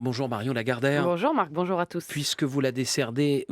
Bonjour Marion Lagardère. Bonjour Marc, bonjour à tous. Puisque vous la décernez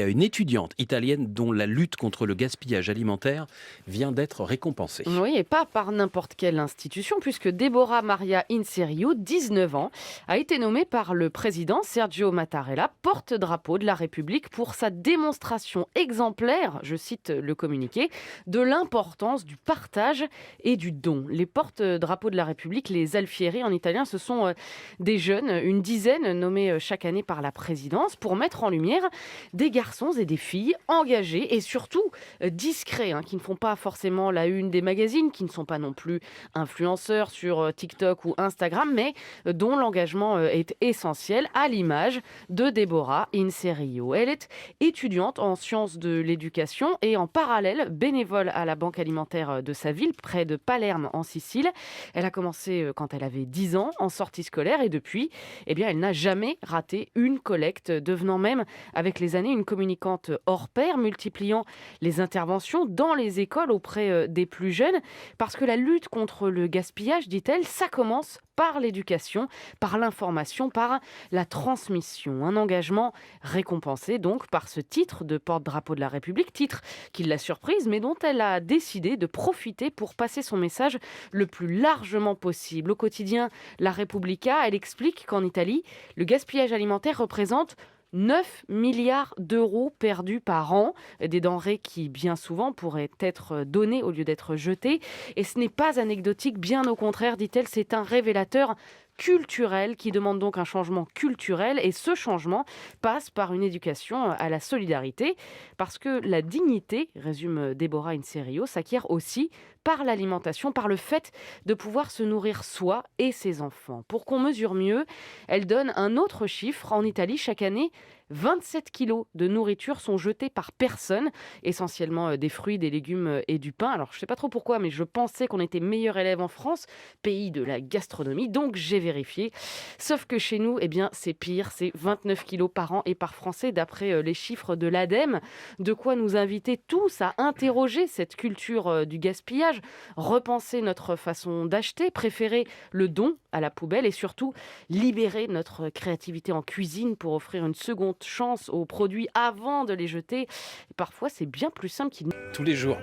à une étudiante italienne dont la lutte contre le gaspillage alimentaire vient d'être récompensée. Oui, et pas par n'importe quelle institution, puisque Deborah Maria Inserio, 19 ans, a été nommée par le président Sergio Mattarella porte-drapeau de la République pour sa démonstration exemplaire, je cite le communiqué, de l'importance du partage et du don. Les porte-drapeaux de la République, les alfieri en italien, ce sont des jeunes, une dizaine nommés chaque année par la présidence pour mettre en lumière des garçons et des filles engagés et surtout discrets, qui ne font pas forcément la une des magazines, qui ne sont pas non plus influenceurs sur TikTok ou Instagram, mais dont l'engagement est essentiel, à l'image de Deborah Inserio. Elle est étudiante en sciences de l'éducation et en parallèle bénévole à la banque alimentaire de sa ville, près de Palerme en Sicile. Elle a commencé quand elle avait 10 ans en sortie scolaire et depuis, elle n'a jamais raté une collecte, devenant même avec les années une communicante hors pair, multipliant les interventions dans les écoles auprès des plus jeunes, parce que la lutte contre le gaspillage, dit-elle, ça commence par l'éducation, par l'information, par la transmission. Un engagement récompensé donc par ce titre de porte-drapeau de la République, titre qui l'a surprise, mais dont elle a décidé de profiter pour passer son message le plus largement possible. Au quotidien La Repubblica, elle explique qu'en Italie, le gaspillage alimentaire représente 9 milliards d'euros perdus par an, des denrées qui bien souvent pourraient être données au lieu d'être jetées. Et ce n'est pas anecdotique, bien au contraire, dit-elle, c'est un révélateur culturel qui demande donc un changement culturel, et ce changement passe par une éducation à la solidarité, parce que la dignité, résume Deborah Inserio, s'acquiert aussi par l'alimentation, par le fait de pouvoir se nourrir soi et ses enfants. Pour qu'on mesure mieux, elle donne un autre chiffre. En Italie, chaque année, 27 kilos de nourriture sont jetés par personne, essentiellement des fruits, des légumes et du pain. Alors, je ne sais pas trop pourquoi, mais je pensais qu'on était meilleur élève en France, pays de la gastronomie, donc j'ai vérifié. Sauf que chez nous, c'est pire, c'est 29 kilos par an et par Français, d'après les chiffres de l'ADEME. De quoi nous inviter tous à interroger cette culture du gaspillage, repenser notre façon d'acheter, préférer le don à la poubelle et surtout libérer notre créativité en cuisine pour offrir une seconde chance aux produits avant de les jeter. Et parfois, c'est bien plus simple qu'il... Tous les jours.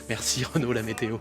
Merci Renaud, la météo.